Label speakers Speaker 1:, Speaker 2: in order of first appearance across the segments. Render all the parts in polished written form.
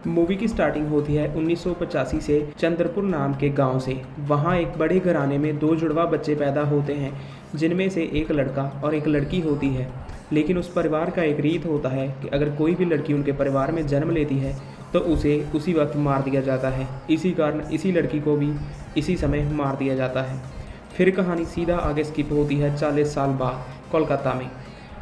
Speaker 1: Movie की starting होती है 1985 से चंद्रपुर नाम के गांव से। वहां एक बड़े घराने में दो जुड़वा बच्चे पैदा होते हैं, जिनमें से एक लड़का और एक लड़की होती है। लेकिन उस परिवार का एक रीत होता है कि अगर कोई भी लड़की उनके परिवार में जन्म लेती है तो उसे उसी वक्त मार दिया जाता है। इसी कारण इसी लड़की को भी इसी समय मार दिया जाता है। फिर कहानी सीधा आगे स्किप होती है 40 साल बाद कोलकाता में,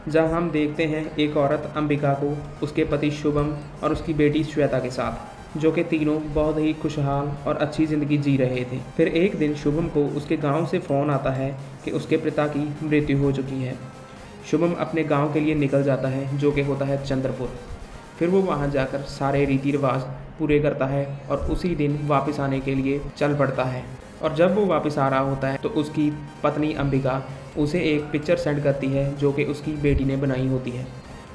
Speaker 1: जहां हम देखते हैं एक औरत अंबिका को उसके पति शुभम और उसकी बेटी श्वेता के साथ, जो कि तीनों बहुत ही खुशहाल और अच्छी ज़िंदगी जी रहे थे। फिर एक दिन शुभम को उसके गांव से फ़ोन आता है कि उसके पिता की मृत्यु हो चुकी है। शुभम अपने गांव के लिए निकल जाता है, जो कि होता है चंद्रपुर। फिर वो वहां जाकर सारे रीति रिवाज पूरे करता है और उसी दिन वापस आने के लिए चल पड़ता है। और जब वो वापस आ रहा होता है तो उसकी पत्नी अंबिका उसे एक पिक्चर सेंड करती है, जो कि उसकी बेटी ने बनाई होती है।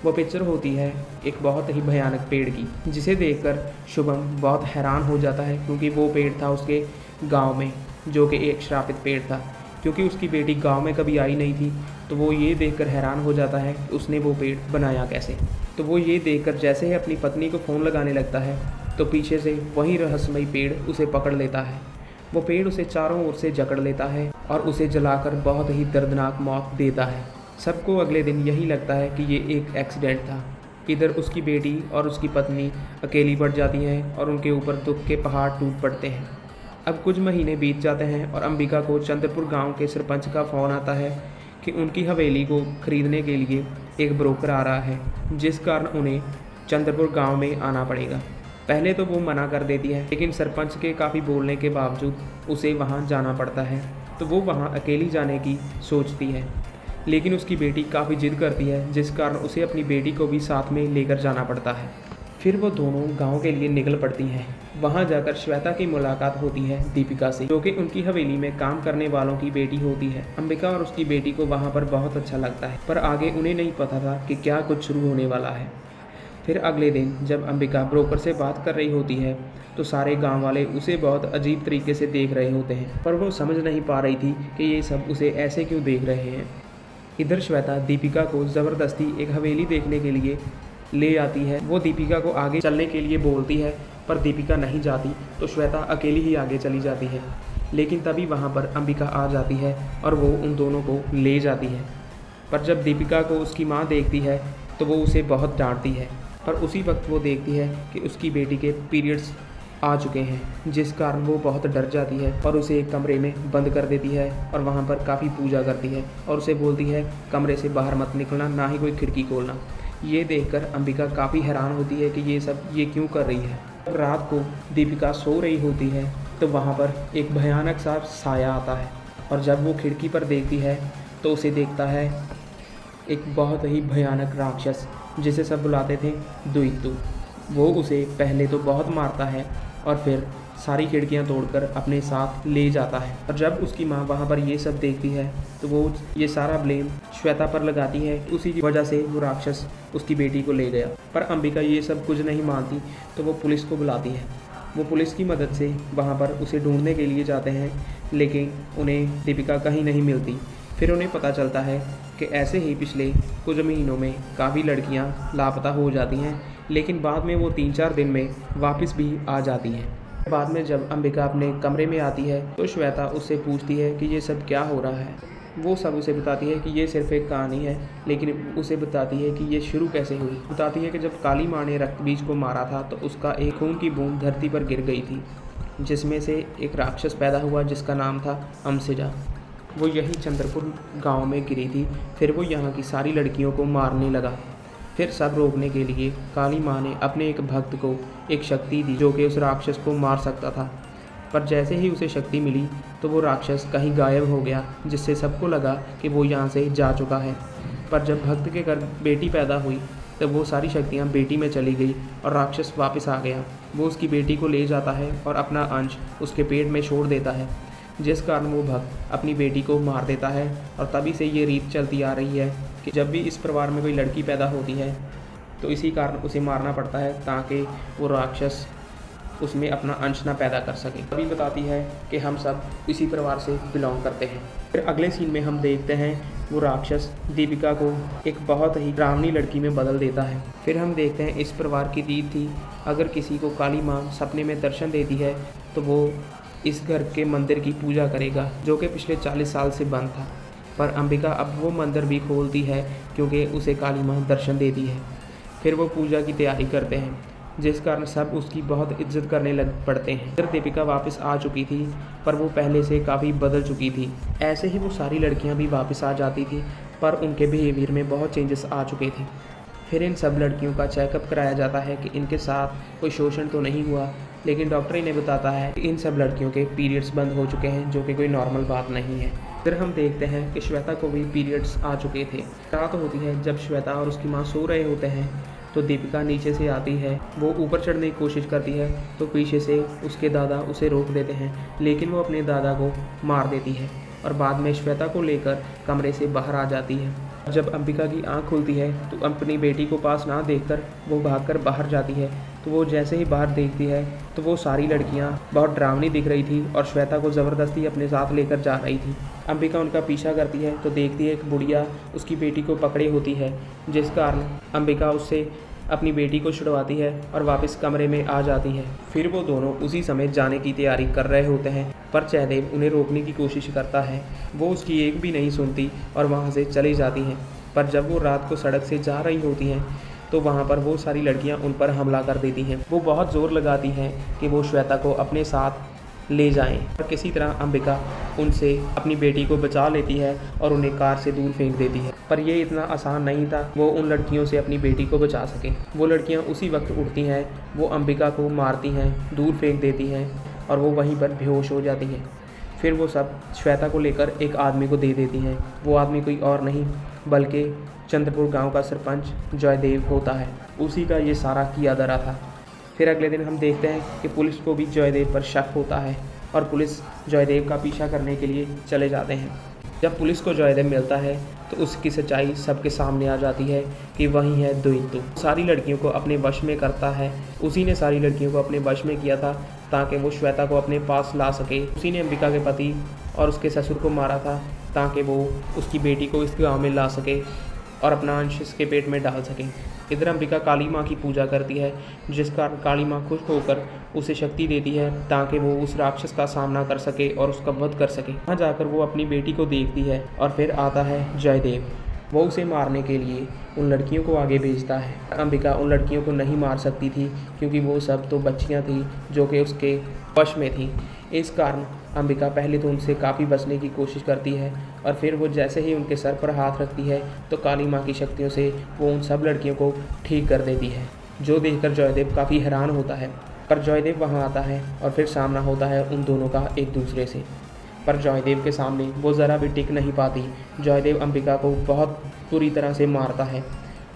Speaker 1: वो पिक्चर होती है एक बहुत ही भयानक पेड़ की, जिसे देखकर शुभम बहुत हैरान हो जाता है, क्योंकि वो पेड़ था उसके गांव में, जो कि एक श्रापित पेड़ था। क्योंकि उसकी बेटी गांव में कभी आई नहीं थी, तो वो ये देखकर हैरान हो जाता है कि उसने वो पेड़ बनाया कैसे। तो वो ये देखकर जैसे ही अपनी पत्नी को फ़ोन लगाने लगता है तो पीछे से वही रहस्यमयी पेड़ उसे पकड़ लेता है। वो पेड़ उसे चारों ओर से जकड़ लेता है और उसे जलाकर बहुत ही दर्दनाक मौत देता है। सबको अगले दिन यही लगता है कि ये एक एक्सीडेंट था। इधर उसकी बेटी और उसकी पत्नी अकेली पड़ जाती हैं और उनके ऊपर दुख के पहाड़ टूट पड़ते हैं। अब कुछ महीने बीत जाते हैं और अंबिका को चंद्रपुर गांव के सरपंच का फ़ोन आता है कि उनकी हवेली को खरीदने के लिए एक ब्रोकर आ रहा है, जिस कारण उन्हें चंद्रपुर गांव में आना पड़ेगा। पहले तो वो मना कर देती है, लेकिन सरपंच के काफ़ी बोलने के बावजूद उसे वहां जाना पड़ता है। तो वो वहां अकेली जाने की सोचती है, लेकिन उसकी बेटी काफ़ी जिद करती है, जिस कारण उसे अपनी बेटी को भी साथ में लेकर जाना पड़ता है। फिर वो दोनों गांव के लिए निकल पड़ती हैं। वहां जाकर श्वेता की मुलाकात होती है दीपिका से, जो कि उनकी हवेली में काम करने वालों की बेटी होती है। अंबिका और उसकी बेटी को वहां पर बहुत अच्छा लगता है, पर आगे उन्हें नहीं पता था कि क्या कुछ शुरू होने वाला है। फिर अगले दिन जब अंबिका ब्रोकर से बात कर रही होती है तो सारे गांव वाले उसे बहुत अजीब तरीके से देख रहे होते हैं, पर वो समझ नहीं पा रही थी कि ये सब उसे ऐसे क्यों देख रहे हैं। इधर श्वेता दीपिका को ज़बरदस्ती एक हवेली देखने के लिए ले आती है। वो दीपिका को आगे चलने के लिए बोलती है, पर दीपिका नहीं जाती, तो श्वेता अकेली ही आगे चली जाती है। लेकिन तभी वहाँ पर अंबिका आ जाती है और वो उन दोनों को ले जाती है। पर जब दीपिका को उसकी माँ देखती है तो वो उसे बहुत डांटती है। पर उसी वक्त वो देखती है कि उसकी बेटी के पीरियड्स आ चुके हैं, जिस कारण वो बहुत डर जाती है और उसे एक कमरे में बंद कर देती है और वहाँ पर काफ़ी पूजा करती है और उसे बोलती है कमरे से बाहर मत निकलना, ना ही कोई खिड़की खोलना। ये देखकर अंबिका काफ़ी हैरान होती है कि ये क्यों कर रही है। रात को दीपिका सो रही होती है तो वहाँ पर एक भयानक सा साया आता है, और जब वो खिड़की पर देखती है तो उसे देखता है एक बहुत ही भयानक राक्षस, जिसे सब बुलाते थे दुईतू। वो उसे पहले तो बहुत मारता है और फिर सारी खिड़कियां तोड़कर अपने साथ ले जाता है। और जब उसकी माँ वहाँ पर ये सब देखती है तो वो ये सारा ब्लेम श्वेता पर लगाती है, उसी की वजह से वो राक्षस उसकी बेटी को ले गया। पर अंबिका ये सब कुछ नहीं मानती, तो वो पुलिस को बुलाती है। वो पुलिस की मदद से वहाँ पर उसे ढूंढने के लिए जाते हैं, लेकिन उन्हें दीपिका कहीं नहीं मिलती। फिर उन्हें पता चलता है कि ऐसे ही पिछले कुछ महीनों में काफ़ी लड़कियां लापता हो जाती हैं, लेकिन बाद में वो 3-4 दिन में वापस भी आ जाती हैं। बाद में जब अंबिका अपने कमरे में आती है तो श्वेता उससे पूछती है कि ये सब क्या हो रहा है। वो सब उसे बताती है कि ये सिर्फ एक कहानी है, लेकिन उसे बताती है कि ये शुरू कैसे हुई। बताती है कि जब काली माँ ने रक्तबीज को मारा था तो उसका एक खून की बूंद धरती पर गिर गई थी, जिसमें से एक राक्षस पैदा हुआ जिसका नाम था अमसिजा। वो यही चंद्रपुर गांव में गिरी थी। फिर वो यहाँ की सारी लड़कियों को मारने लगा। फिर सब रोकने के लिए काली माँ ने अपने एक भक्त को एक शक्ति दी, जो कि उस राक्षस को मार सकता था। पर जैसे ही उसे शक्ति मिली तो वो राक्षस कहीं गायब हो गया, जिससे सबको लगा कि वो यहाँ से जा चुका है। पर जब भक्त के घर बेटी पैदा हुई तब वो सारी शक्तियाँ बेटी में चली गई और राक्षस वापस आ गया। वो उसकी बेटी को ले जाता है और अपना अंश उसके पेट में छोड़ देता है, जिस कारण वो भक्त अपनी बेटी को मार देता है। और तभी से ये रीत चलती आ रही है कि जब भी इस परिवार में कोई लड़की पैदा होती है तो इसी कारण उसे मारना पड़ता है, ताकि वो राक्षस उसमें अपना अंश ना पैदा कर सके। तभी बताती है कि हम सब इसी परिवार से बिलोंग करते हैं। फिर अगले सीन में हम देखते हैं वो राक्षस दीपिका को एक बहुत ही डरावनी लड़की में बदल देता है। फिर हम देखते हैं इस परिवार की रीत थी, अगर किसी को काली माँ सपने में दर्शन देती है तो वो इस घर के मंदिर की पूजा करेगा, जो कि पिछले 40 साल से बंद था। पर अंबिका अब वो मंदिर भी खोलती है क्योंकि उसे काली माँ दर्शन देती है। फिर वो पूजा की तैयारी करते हैं, जिस कारण सब उसकी बहुत इज्जत करने लग पड़ते हैं। फिर दीपिका वापस आ चुकी थी, पर वो पहले से काफ़ी बदल चुकी थी। ऐसे ही वो सारी लड़कियां भी वापस आ जाती थी, पर उनके बिहेवियर में बहुत चेंजेस आ चुके थे। फिर इन सब लड़कियों का चेकअप कराया जाता है कि इनके साथ कोई शोषण तो नहीं हुआ, लेकिन डॉक्टर इन्हें बताता है कि इन सब लड़कियों के पीरियड्स बंद हो चुके हैं, जो कि कोई नॉर्मल बात नहीं है। फिर हम देखते हैं कि श्वेता को भी पीरियड्स आ चुके थे। रात होती है, जब श्वेता और उसकी माँ सो रहे होते हैं तो दीपिका नीचे से आती है। वो ऊपर चढ़ने की कोशिश करती है तो पीछे से उसके दादा उसे रोक देते हैं, लेकिन वो अपने दादा को मार देती है और बाद में श्वेता को लेकर कमरे से बाहर आ जाती है। जब अंबिका की आंख खुलती है तो अपनी बेटी को पास ना देखकर वो भागकर बाहर जाती है। तो वो जैसे ही बाहर देखती है तो वो सारी लड़कियां बहुत डरावनी दिख रही थी और श्वेता को ज़बरदस्ती अपने साथ लेकर जा रही थी। अंबिका उनका पीछा करती है तो देखती है एक बुढ़िया उसकी बेटी को पकड़े होती है, जिस कारण अंबिका उससे अपनी बेटी को छुड़वाती है और वापस कमरे में आ जाती है। फिर वो दोनों उसी समय जाने की तैयारी कर रहे होते हैं, पर जयदेव उन्हें रोकने की कोशिश करता है। वो उसकी एक भी नहीं सुनती और वहाँ से चली जाती हैं। पर जब वो रात को सड़क से जा रही होती हैं तो वहाँ पर वो सारी लड़कियाँ उन पर हमला कर देती हैं। वो बहुत ज़ोर लगाती हैं कि वो श्वेता को अपने साथ ले जाएं, और किसी तरह अंबिका उनसे अपनी बेटी को बचा लेती है और उन्हें कार से दूर फेंक देती है। पर ये इतना आसान नहीं था वो उन लड़कियों से अपनी बेटी को बचा सके। वो लड़कियां उसी वक्त उठती हैं, वो अंबिका को मारती हैं, दूर फेंक देती हैं और वो वहीं पर बेहोश हो जाती हैं। फिर वो सब श्वेता को लेकर एक आदमी को दे देती हैं। वो आदमी कोई और नहीं बल्कि चंद्रपुर गाँव का सरपंच जयदेव होता है। उसी का ये सारा किया धरा था। फिर अगले दिन हम देखते हैं कि पुलिस को भी जयदेव पर शक होता है और पुलिस जयदेव का पीछा करने के लिए चले जाते हैं। जब पुलिस को जयदेव मिलता है तो उसकी सच्चाई सबके सामने आ जाती है कि वही है द्वैतु। सारी लड़कियों को अपने वश में करता है। उसी ने सारी लड़कियों को अपने वश में किया था ताकि वो श्वेता को अपने पास ला सके। उसी ने अंबिका के पति और उसके ससुर को मारा था ताकि वो उसकी बेटी को इस गाँव में ला सके और अपना अंश इसके पेट में डाल सके। इधर अंबिका काली माँ की पूजा करती है, जिस कारण काली माँ खुश होकर उसे शक्ति देती है ताकि वो उस राक्षस का सामना कर सके और उसका वध कर सके। वहाँ जाकर वो अपनी बेटी को देखती है और फिर आता है जयदेव। वो उसे मारने के लिए उन लड़कियों को आगे भेजता है। अंबिका उन लड़कियों को नहीं मार सकती थी क्योंकि वो सब तो बच्चियाँ थी जो कि उसके वश में थी। इस कारण अंबिका पहले तो उनसे काफ़ी बचने की कोशिश करती है और फिर वो जैसे ही उनके सर पर हाथ रखती है तो काली माँ की शक्तियों से वो उन सब लड़कियों को ठीक कर देती है, जो देखकर जयदेव काफ़ी हैरान होता है। पर जयदेव वहाँ आता है और फिर सामना होता है उन दोनों का एक दूसरे से। पर जयदेव के सामने वो ज़रा भी टिक नहीं पाती। जयदेव अंबिका को बहुत बुरी तरह से मारता है।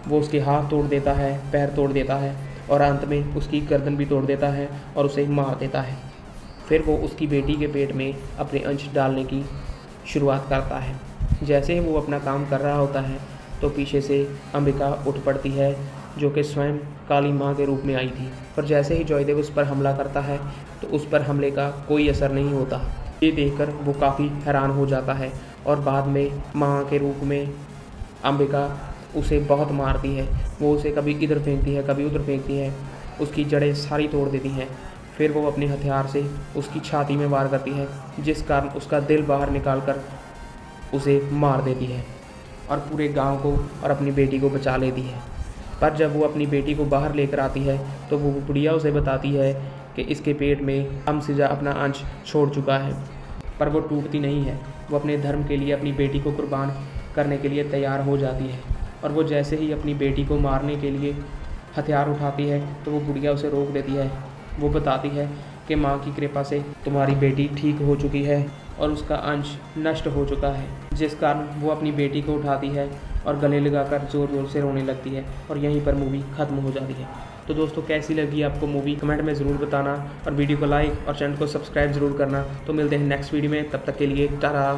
Speaker 1: वो उसके हाथ तोड़ देता है, पैर तोड़ देता है और अंत में उसकी गर्दन भी तोड़ देता है और उसे मार देता है। फिर वो उसकी बेटी के पेट में अपने अंश डालने की शुरुआत करता है। जैसे ही वो अपना काम कर रहा होता है तो पीछे से अंबिका उठ पड़ती है, जो कि स्वयं काली माँ के रूप में आई थी। पर जैसे ही जयदेव उस पर हमला करता है तो उस पर हमले का कोई असर नहीं होता। ये देखकर वो काफ़ी हैरान हो जाता है और बाद में माँ के रूप में अंबिका उसे बहुत मारती है। वो उसे कभी इधर फेंकती है, कभी उधर फेंकती है, उसकी जड़ें सारी तोड़ देती हैं। फिर वो अपने हथियार से उसकी छाती में वार करती है, जिस कारण उसका दिल बाहर निकालकर उसे मार देती है और पूरे गांव को और अपनी बेटी को बचा लेती है। पर जब वो अपनी बेटी को बाहर लेकर आती है तो वो बुढ़िया उसे बताती है कि इसके पेट में अमसिजा अपना अंश छोड़ चुका है। पर वो टूटती नहीं है। वो अपने धर्म के लिए अपनी बेटी को कुर्बान करने के लिए तैयार हो जाती है और वो जैसे ही अपनी बेटी को मारने के लिए हथियार उठाती है तो वो बुढ़िया उसे रोक देती है। वो बताती है कि माँ की कृपा से तुम्हारी बेटी ठीक हो चुकी है और उसका अंश नष्ट हो चुका है, जिस कारण वो अपनी बेटी को उठाती है और गले लगाकर ज़ोर ज़ोर से रोने लगती है और यहीं पर मूवी ख़त्म हो जाती है। तो दोस्तों कैसी लगी आपको मूवी कमेंट में ज़रूर बताना और वीडियो को लाइक और चैनल को सब्सक्राइब ज़रूर करना। तो मिलते हैं नेक्स्ट वीडियो में, तब तक के लिए टाटा।